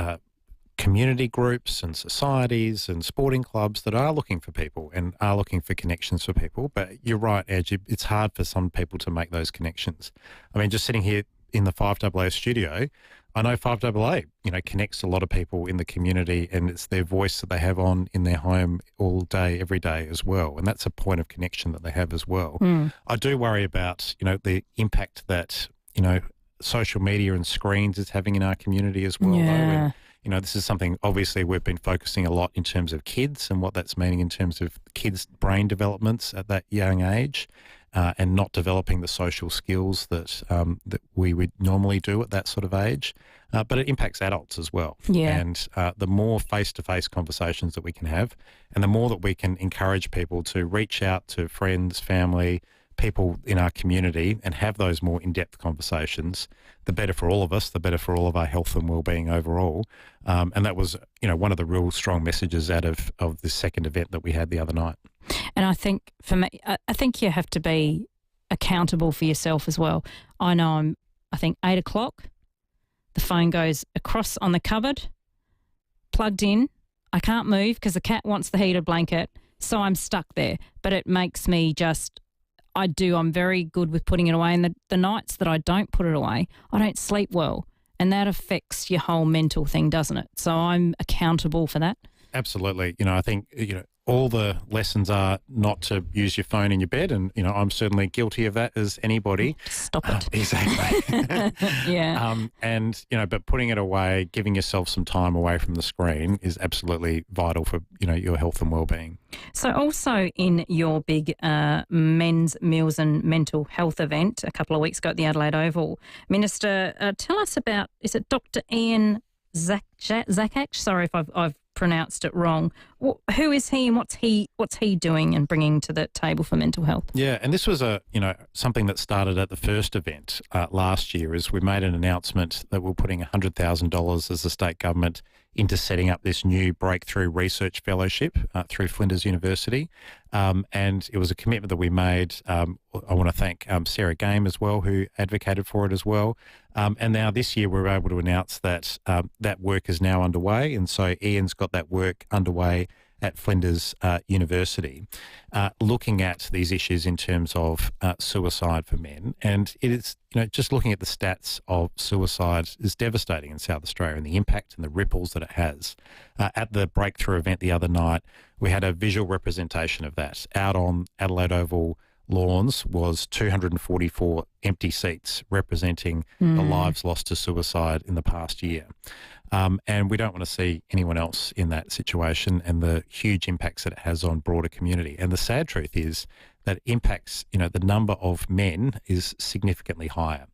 community groups and societies and sporting clubs that are looking for people and are looking for connections for people. But you're right, Angie, it's hard for some people to make those connections. I mean, just sitting here in the FIVEAA studio, I know FIVEAA, you know, connects a lot of people in the community, and it's their voice that they have on in their home all day, every day as well. And that's a point of connection that they have as well. I do worry about, you know, the impact that, you know, social media and screens is having in our community as well, though. And, you know, this is something obviously we've been focusing a lot in terms of kids and what that's meaning in terms of kids' brain developments at that young age. and not developing the social skills that that we would normally do at that sort of age. But it impacts adults as well. Yeah. And the more face-to-face conversations that we can have, and the more that we can encourage people to reach out to friends, family, people in our community and have those more in-depth conversations, the better for all of us, the better for all of our health and well-being overall. And that was, one of the real strong messages out of this second event that we had the other night. And I think for me, I think you have to be accountable for yourself as well. I know I think 8 o'clock, the phone goes across on the cupboard, plugged in. I can't move because the cat wants the heated blanket, so I'm stuck there. But it makes me I'm very good with putting it away. And the nights that I don't put it away, I don't sleep well. And that affects your whole mental thing, doesn't it? So I'm accountable for that. Absolutely. I think, all the lessons are not to use your phone in your bed. And, I'm certainly guilty of that as anybody. Stop it. Exactly. Yeah. But putting it away, giving yourself some time away from the screen is absolutely vital for, your health and well-being. So also in your big men's meals and mental health event a couple of weeks ago at the Adelaide Oval, Minister, tell us about, is it Dr. Ian Zakach? Sorry if I've pronounced it wrong. Who is he and what's he doing and bringing to the table for mental health? Yeah, and this was something that started at the first event last year. Is we made an announcement that we're putting $100,000 as the state government into setting up this new breakthrough research fellowship through Flinders University. And it was a commitment that we made. I want to thank Sarah Game as well, who advocated for it as well. And now this year we're able to announce that that work is now underway. And so Ian's got that work underway at Flinders University, looking at these issues in terms of suicide for men. And it is, just looking at the stats of suicide is devastating in South Australia and the impact and the ripples that it has. At the breakthrough event the other night, we had a visual representation of that. Out on Adelaide Oval lawns was 244 empty seats representing the lives lost to suicide in the past year. And we don't want to see anyone else in that situation and the huge impacts that it has on broader community. And the sad truth is that impacts, the number of men is significantly higher.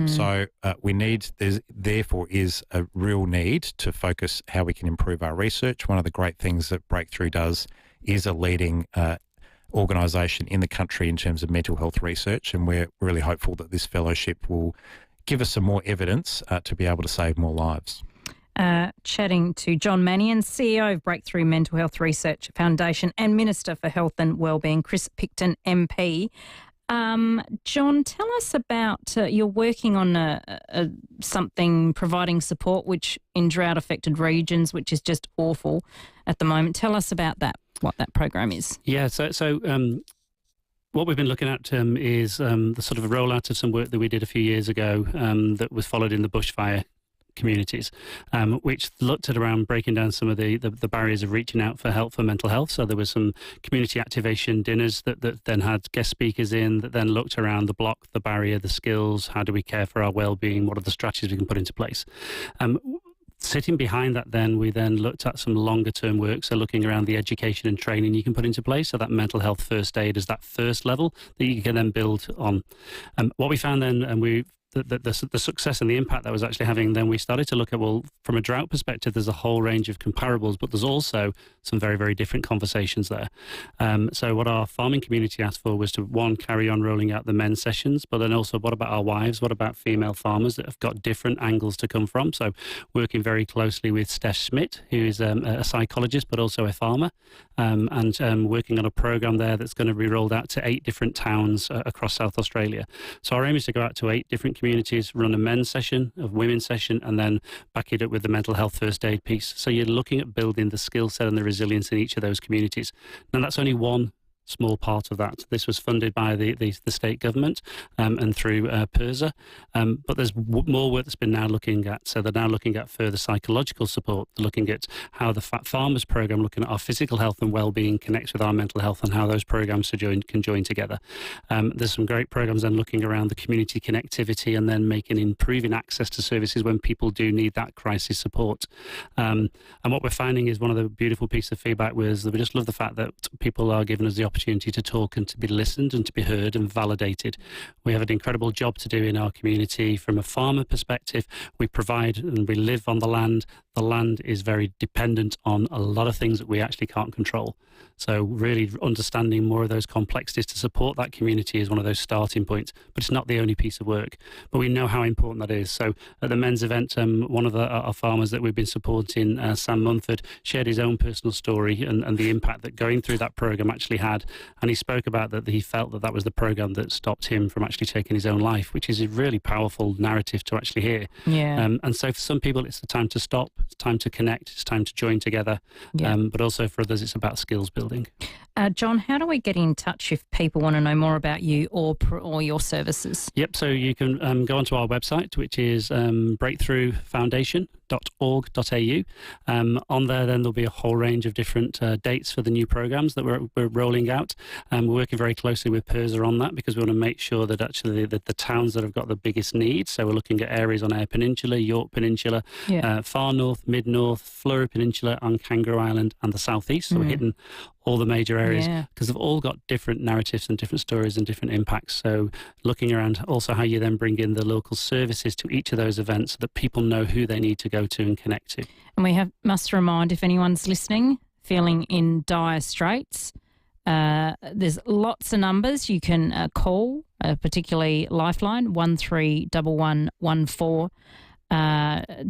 So there therefore is a real need to focus how we can improve our research. One of the great things that Breakthrough does is a leading organisation in the country in terms of mental health research, and we're really hopeful that this fellowship will give us some more evidence to be able to save more lives. Chatting to John Mannion, CEO of Breakthrough Mental Health Research Foundation and Minister for Health and Wellbeing, Chris Picton MP. John, tell us about you're working on something providing support which in drought-affected regions, which is just awful at the moment. Tell us about that, what that program is. Yeah, so what we've been looking at is the sort of a rollout of some work that we did a few years ago that was followed in the bushfire communities, which looked at around breaking down some of the barriers of reaching out for help for mental health. So there was some community activation dinners that then had guest speakers in that then looked around the block, the barrier, the skills, how do we care for our well-being, what are the strategies we can put into place. Sitting behind that we then looked at some longer term work, so looking around the education and training you can put into place, so that mental health first aid is that first level that you can then build on. What we found then, and the success and the impact that was actually having, then we started to look at, well, from a drought perspective, there's a whole range of comparables, but there's also some very, very different conversations there. So what our farming community asked for was to, one, carry on rolling out the men's sessions, but then also what about our wives? What about female farmers that have got different angles to come from? So working very closely with Steph Schmidt, who is a psychologist, but also a farmer, and working on a program there that's going to be rolled out to 8 different towns across South Australia. So our aim is to go out to 8 different communities, run a men's session, a women's session, and then back it up with the mental health first aid piece. So you're looking at building the skill set and the resilience in each of those communities. Now that's only one small part of that. This was funded by the state government and through FIVEAA, but there's more work that's been now looking at. So they're now looking at further psychological support, looking at how the Farmers Programme, looking at our physical health and well-being connects with our mental health and how those programmes can join together. There's some great programmes then looking around the community connectivity and then improving access to services when people do need that crisis support. And what we're finding is one of the beautiful pieces of feedback was that we just love the fact that people are giving us the opportunity opportunity to talk and to be listened and to be heard and validated. We have an incredible job to do in our community. From a farmer perspective, we provide and we live on the land. The land is very dependent on a lot of things that we actually can't control. So really understanding more of those complexities to support that community is one of those starting points, but it's not the only piece of work. But we know how important that is. So at the men's event, one of our farmers that we've been supporting, Sam Munford, shared his own personal story and the impact that going through that programme actually had. And he spoke about that he felt that was the programme that stopped him from actually taking his own life, which is a really powerful narrative to actually hear. Yeah. And so for some people, it's the time to stop, it's time to connect, it's time to join together. Yeah. But also for others, it's about skills building. John, how do we get in touch if people want to know more about you or your services? Yep, so you can go onto our website, which is breakthroughfoundation.org.au. On there, then there'll be a whole range of different dates for the new programs that we're rolling out. We're working very closely with FIVEAA on that because we want to make sure that actually the towns that have got the biggest needs, so we're looking at areas on Eyre Peninsula, York Peninsula, Far North, Mid-North, Fleury Peninsula and Kangaroo Island and the South East. So we're hitting all the major areas because they've all got different narratives and different stories and different impacts. So looking around also how you then bring in the local services to each of those events so that people know who they need to go to and connect to. And we must remind, if anyone's listening, feeling in dire straits, there's lots of numbers you can call, particularly Lifeline 131114.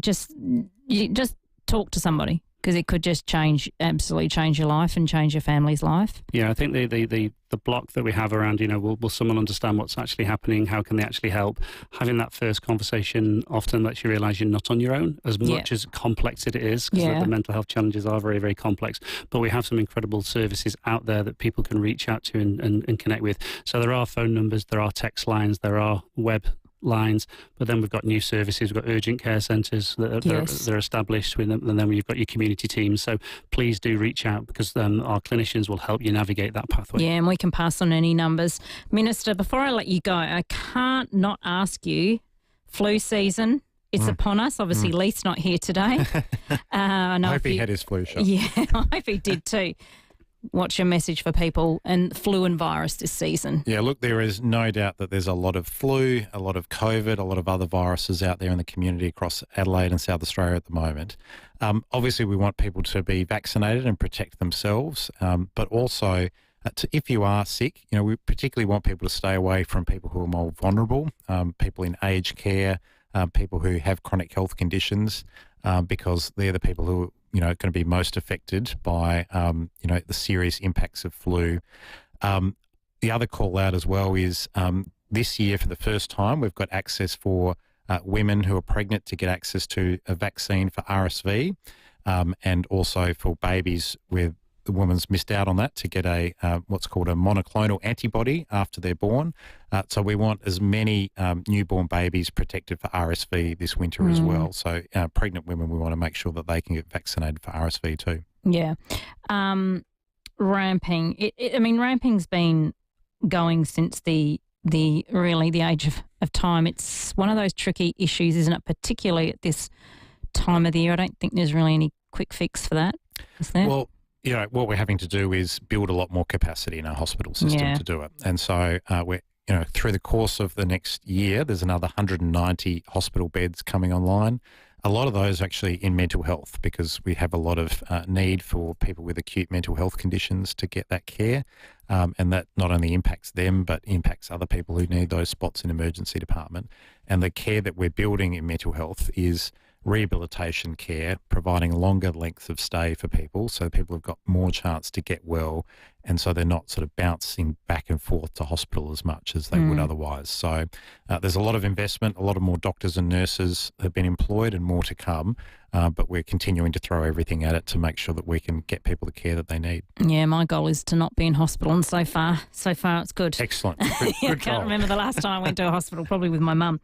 Just talk to somebody, because it could just absolutely change your life and change your family's life. Yeah, I think the block that we have around, will someone understand what's actually happening? How can they actually help? Having that first conversation often lets you realise you're not on your own, as much as complex it is, because the mental health challenges are very, very complex. But we have some incredible services out there that people can reach out to and connect with. So there are phone numbers, there are text lines, there are web lines, but then we've got new services. We've got urgent care centres that they're established with them, and then you've got your community teams. So please do reach out, because our clinicians will help you navigate that pathway. Yeah, and we can pass on any numbers. Minister, before I let you go, I can't not ask you, flu season, it's upon us. Obviously, Leith's not here today. I hope he had his flu shot. Yeah, I hope he did too. What's your message for people and flu and virus this season? Yeah, look, there is no doubt that there's a lot of flu, a lot of COVID, a lot of other viruses out there in the community across Adelaide and South Australia at the moment. Obviously, we want people to be vaccinated and protect themselves, but also if you are sick, we particularly want people to stay away from people who are more vulnerable, people in aged care, people who have chronic health conditions, because they're the people who are going to be most affected by, the serious impacts of flu. The other call out as well is this year, for the first time, we've got access for women who are pregnant to get access to a vaccine for RSV, and also for babies where the woman's missed out on that to get a what's called a monoclonal antibody after they're born. So we want as many newborn babies protected for RSV this winter as well. So pregnant women, we want to make sure that they can get vaccinated for RSV too. Yeah. Ramping. Ramping's been going since the age of time. It's one of those tricky issues, isn't it? Particularly at this time of the year. I don't think there's really any quick fix for that, is there? Well, what we're having to do is build a lot more capacity in our hospital system to do it. And so we're, through the course of the next year, there's another 190 hospital beds coming online. A lot of those actually in mental health, because we have a lot of need for people with acute mental health conditions to get that care. And that not only impacts them, but impacts other people who need those spots in emergency department. And the care that we're building in mental health is rehabilitation care, providing longer lengths of stay for people, so people have got more chance to get well, and so they're not sort of bouncing back and forth to hospital as much as they would otherwise. So there's a lot of investment, a lot of more doctors and nurses have been employed and more to come, but we're continuing to throw everything at it to make sure that we can get people the care that they need. Yeah, my goal is to not be in hospital, and so far it's good. Excellent. Good I can't remember the last time I went to a hospital, probably with my mum.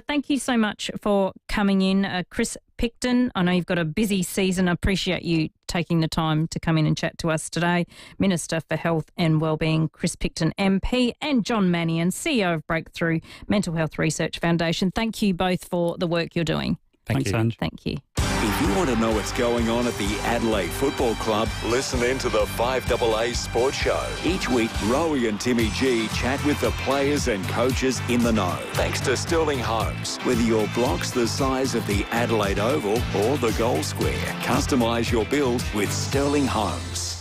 Thank you so much for coming in, Chris Picton. I know you've got a busy season. I appreciate you taking the time to come in and chat to us today. Minister for Health and Wellbeing, Chris Picton MP, and John Mannion, CEO of Breakthrough Mental Health Research Foundation. Thank you both for the work you're doing. Thanks, Ange. Thank you. If you want to know what's going on at the Adelaide Football Club, listen in to the 5AA Sports Show. Each week, Rowie and Timmy G chat with the players and coaches in the know. Thanks to Sterling Homes. Whether your block's the size of the Adelaide Oval or the goal square, customise your build with Sterling Homes.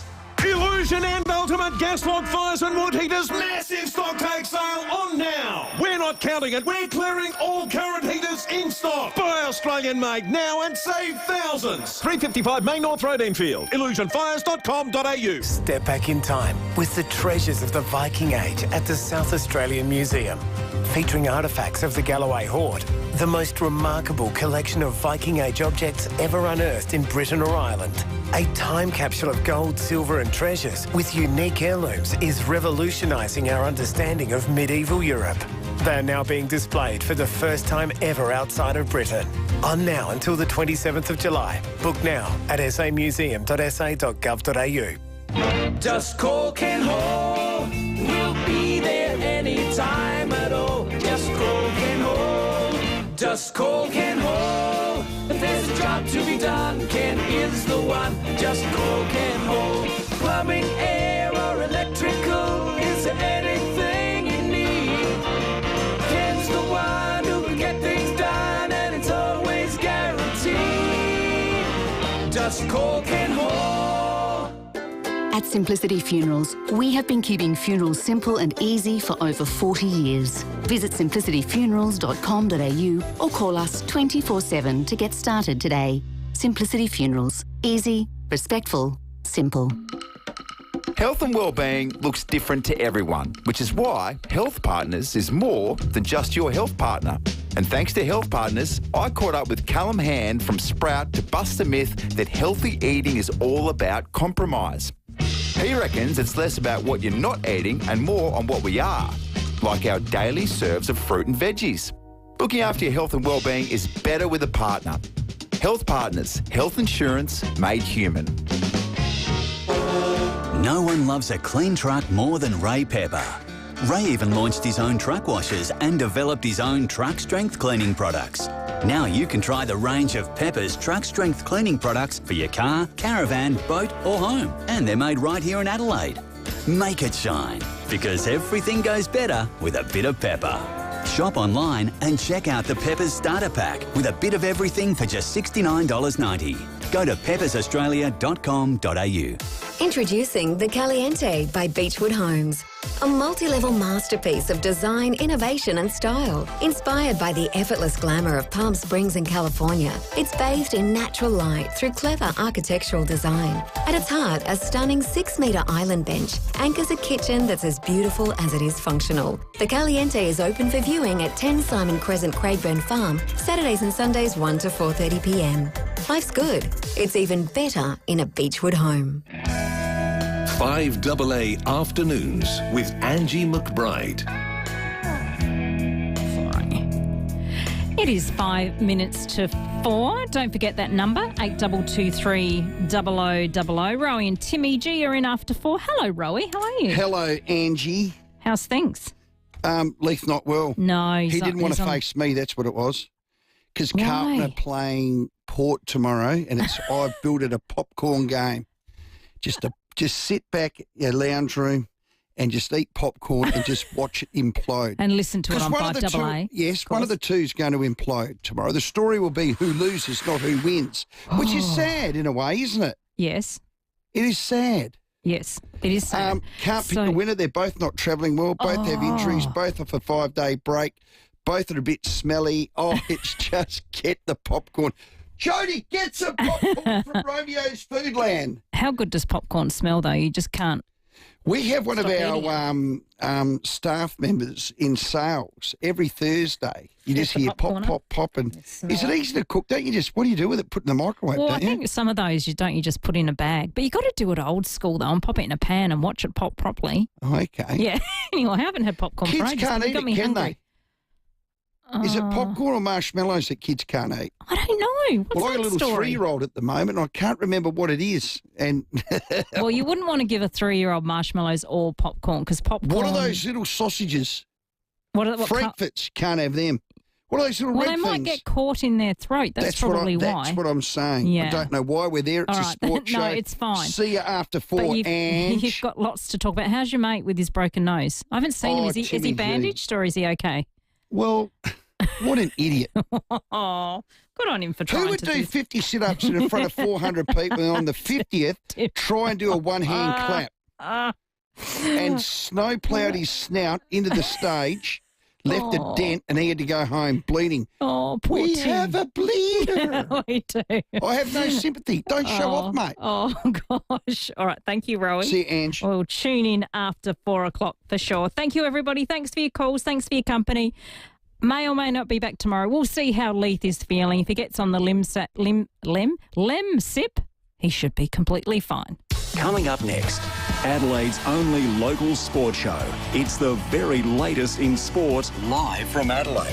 Illusion and Ultimate Gas Log Fires and Wood Heaters massive stock take sale on now. We're not counting it. We're clearing all current heaters in stock. Buy Australian made now and save thousands. 355 Main North Road, Enfield. illusionfires.com.au. Step back in time with the treasures of the Viking Age at the South Australian Museum. Featuring artefacts of the Galloway Hoard, the most remarkable collection of Viking Age objects ever unearthed in Britain or Ireland. A time capsule of gold, silver and treasures with unique heirlooms is revolutionising our understanding of medieval Europe. They are now being displayed for the first time ever outside of Britain. On now until the 27th of July. Book now at samuseum.sa.gov.au. Just call Ken Hall. We'll be there anytime at all. Just call Ken Hall. Just call Ken Hall. If there's a job to be done, Ken is the one. Just call Ken Hall. Plumbing, air or electrical, is there anything you need? Ken's the one who can get things done, and it's always guaranteed. Just call Ken Hall. At Simplicity Funerals, we have been keeping funerals simple and easy for over 40 years. Visit simplicityfunerals.com.au or call us 24/7 to get started today. Simplicity Funerals. Easy, respectful, simple. Health and wellbeing looks different to everyone, which is why Health Partners is more than just your health partner. And thanks to Health Partners, I caught up with Callum Hand from Sprout to bust the myth that healthy eating is all about compromise. He reckons it's less about what you're not eating and more on what we are, like our daily serves of fruit and veggies. Looking after your health and wellbeing is better with a partner. Health Partners, health insurance made human. No one loves a clean truck more than Ray Pepper. Ray even launched his own truck washers and developed his own truck strength cleaning products. Now you can try the range of Pepper's truck strength cleaning products for your car, caravan, boat or home. And they're made right here in Adelaide. Make it shine, because everything goes better with a bit of Pepper. Shop online and check out the Peppers Starter Pack with a bit of everything for just $69.90. Go to peppersaustralia.com.au. Introducing the Caliente by Beechwood Homes. A multi-level masterpiece of design, innovation and style. Inspired by the effortless glamour of Palm Springs in California, it's bathed in natural light through clever architectural design. At its heart, a stunning 6-metre island bench anchors a kitchen that's as beautiful as it is functional. The Caliente is open for viewing at 10 Simon Crescent, Craigburn Farm, Saturdays and Sundays 1 to 4:30 p.m. Life's good. It's even better in a Beechwood home. 5AA Afternoons with Angie McBride. It is 5 minutes to 4. Don't forget that number, 8223 0000. Rowie and Timmy G are in after 4. Hello, Rowie. How are you? Hello, Angie. How's things? Leith not well. No, he didn't want to face me. That's what it was. Because Carlton are playing Port tomorrow, and it's I've built it a popcorn game. Just sit back in your lounge room and just eat popcorn and just watch it implode. And listen to it on 5AA. Yes, one of the two is going to implode tomorrow. The story will be who loses, not who wins, which is sad in a way, isn't it? Yes. It is sad. Yes, it is sad. Can't pick a winner. They're both not travelling well. Both have injuries. Both off a 5-day break. Both are a bit smelly. Oh, it's just get the popcorn. Jody, get some popcorn from Romeo's Foodland. How good does popcorn smell, though? You just can't. We have one of our staff members in sales every Thursday. You just hear pop, pop, pop. And is it easy to cook? Don't you just, what do you do with it? Put it in the microwave, Well, don't I think some of those you just put in a bag. But you got to do it old school, though, and pop it in a pan and watch it pop properly. Oh, okay. Yeah. Anyway, I haven't had popcorn for ages. Kids can't eat it, can they? Is it popcorn or marshmallows that kids can't eat? I don't know. What's I got a little 3-year-old at the moment, and I can't remember what it is. And well, you wouldn't want to give a 3-year-old marshmallows or popcorn because popcorn. What are those little sausages? What Frankfurts, can't have them. Well, those little red they might things. get caught in their throat. That's probably why. That's what I'm saying. Yeah. I don't know why we're there. It's All a right. sports show. No, it's fine. See you after 4, But and you've got lots to talk about. How's your mate with his broken nose? I haven't seen him. Is he bandaged or is he okay? Well, what an idiot. Oh, good on him for trying Who would to do 50 sit-ups in front of 400 people and on the 50th try and do a one-hand clap? And snowploughed his snout into the stage, left a dent, and he had to go home bleeding. Oh, poor We Tim. have a bleeder. We do. I have no sympathy. Don't show off, mate. Oh, gosh. All right. Thank you, Rowie. See you, Ange. We'll tune in after 4 o'clock for sure. Thank you, everybody. Thanks for your calls. Thanks for your company. May or may not be back tomorrow. We'll see how Leith is feeling. If he gets on the Lem sip, he should be completely fine. Coming up next, Adelaide's only local sports show. It's the very latest in sport, live from Adelaide.